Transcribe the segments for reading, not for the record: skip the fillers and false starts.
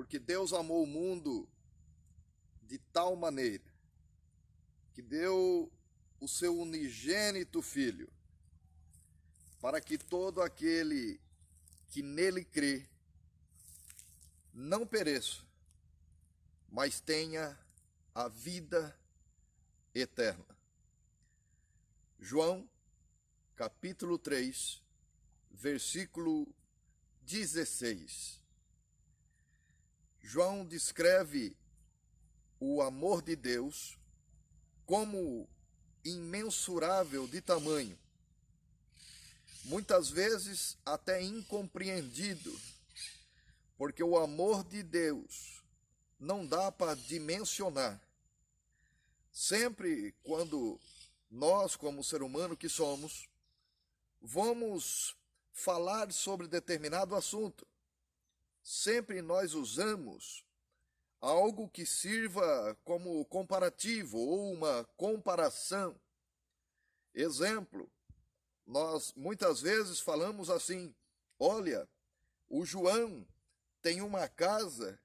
Porque Deus amou o mundo de tal maneira que deu o seu unigênito Filho, para que todo aquele que nele crê não pereça, mas tenha a vida eterna. João, capítulo 3, versículo 16. João descreve o amor de Deus como imensurável de tamanho, muitas vezes até incompreendido, porque o amor de Deus não dá para dimensionar. Sempre quando nós, como ser humano que somos, vamos falar sobre determinado assunto, sempre nós usamos algo que sirva como comparativo ou uma comparação. Exemplo, nós muitas vezes falamos assim: olha, o João tem uma casa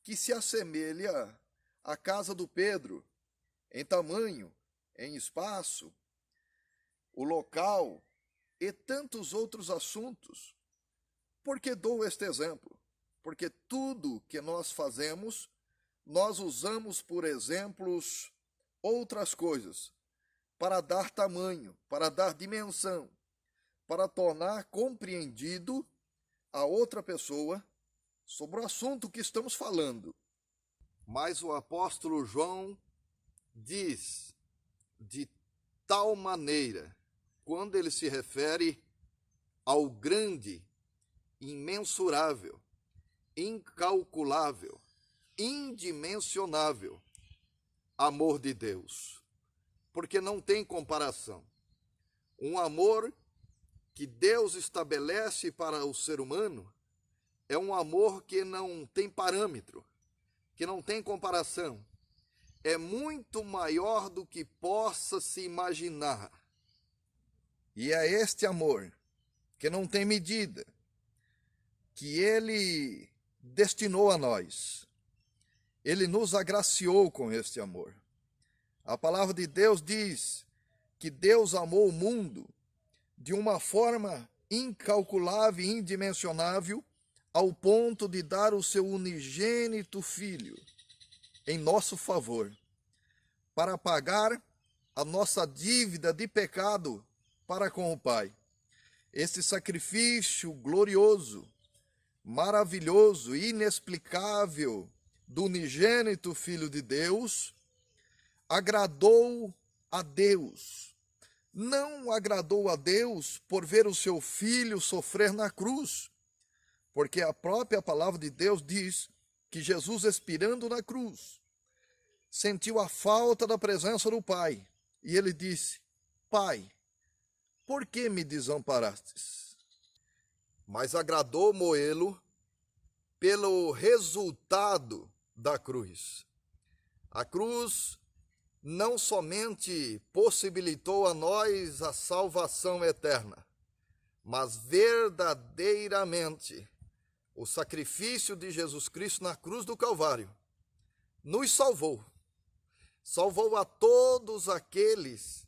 que se assemelha à casa do Pedro, em tamanho, em espaço, o local e tantos outros assuntos. Por que dou este exemplo? Porque tudo que nós fazemos, nós usamos por exemplos outras coisas, para dar tamanho, para dar dimensão, para tornar compreendido a outra pessoa sobre o assunto que estamos falando. Mas o apóstolo João diz de tal maneira, quando ele se refere ao grande, imensurável, incalculável, indimensionável amor de Deus, porque não tem comparação. Um amor que Deus estabelece para o ser humano é um amor que não tem parâmetro, que não tem comparação. É muito maior do que possa se imaginar. E é este amor que não tem medida, que Ele destinou a nós. Ele nos agraciou com este amor. A palavra de Deus diz que Deus amou o mundo de uma forma incalculável e indimensionável, ao ponto de dar o seu unigênito Filho em nosso favor, para pagar a nossa dívida de pecado para com o Pai. Este sacrifício glorioso, maravilhoso, inexplicável do unigênito Filho de Deus agradou a Deus. Não agradou a Deus por ver o seu Filho sofrer na cruz, porque a própria palavra de Deus diz que Jesus, expirando na cruz, sentiu a falta da presença do Pai, e ele disse: Pai, por que me desamparastes? Mas agradou moê-lo pelo resultado da cruz. A cruz não somente possibilitou a nós a salvação eterna, mas verdadeiramente o sacrifício de Jesus Cristo na cruz do Calvário nos salvou. Salvou a todos aqueles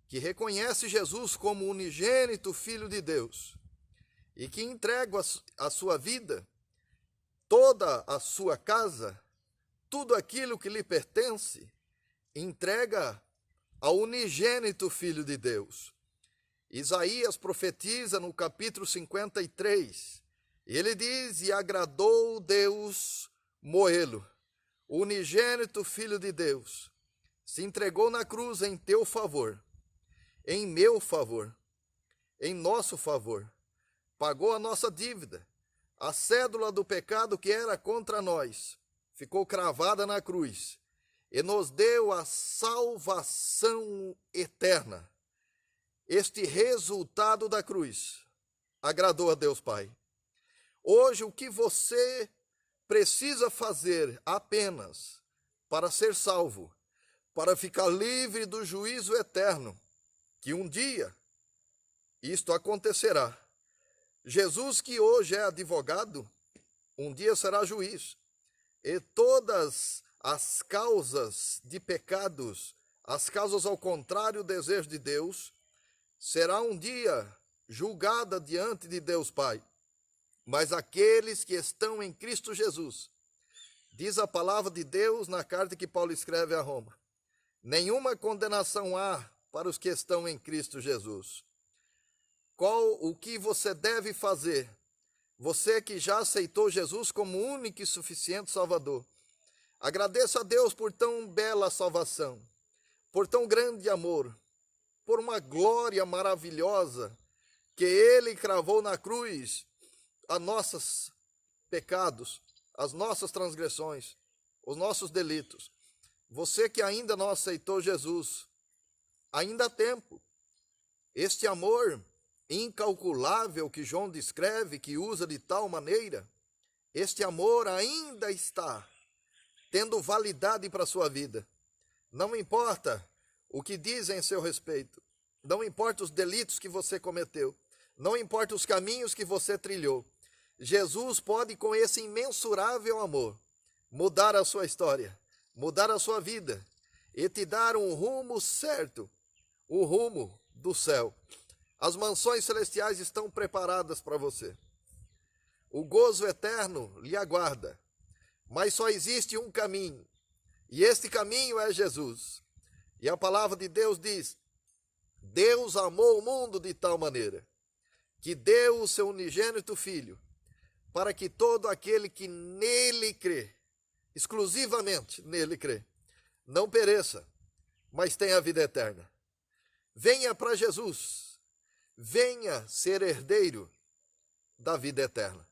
que reconhecem Jesus como unigênito Filho de Deus e que entregam a sua vida, toda a sua casa, tudo aquilo que lhe pertence, entrega ao unigênito Filho de Deus. Isaías profetiza no capítulo 53, ele diz: e agradou Deus moê-lo. O unigênito Filho de Deus se entregou na cruz em teu favor, em meu favor, em nosso favor. Pagou a nossa dívida, a cédula do pecado que era contra nós, ficou cravada na cruz e nos deu a salvação eterna. Este resultado da cruz agradou a Deus Pai. Hoje, o que você precisa fazer apenas para ser salvo, para ficar livre do juízo eterno, que um dia isto acontecerá. Jesus, que hoje é advogado, um dia será juiz, e todas as causas de pecados, as causas ao contrário do desejo de Deus, será um dia julgada diante de Deus Pai. Mas aqueles que estão em Cristo Jesus, diz a palavra de Deus na carta que Paulo escreve a Roma, nenhuma condenação há para os que estão em Cristo Jesus. O que você deve fazer? Você que já aceitou Jesus como único e suficiente Salvador, agradeça a Deus por tão bela salvação, por tão grande amor, por uma glória maravilhosa que Ele cravou na cruz a nossos pecados, as nossas transgressões, os nossos delitos. Você que ainda não aceitou Jesus, ainda há tempo. Este amor incalculável que João descreve, que usa de tal maneira, este amor ainda está tendo validade para a sua vida. Não importa o que dizem em seu respeito, não importa os delitos que você cometeu, não importa os caminhos que você trilhou, Jesus pode, com esse imensurável amor, mudar a sua história, mudar a sua vida e te dar um rumo certo, o rumo do céu. As mansões celestiais estão preparadas para você. O gozo eterno lhe aguarda, mas só existe um caminho, e este caminho é Jesus. E a palavra de Deus diz: Deus amou o mundo de tal maneira que deu o seu unigênito Filho, para que todo aquele que nele crê, exclusivamente nele crê, não pereça, mas tenha a vida eterna. Venha para Jesus, venha ser herdeiro da vida eterna.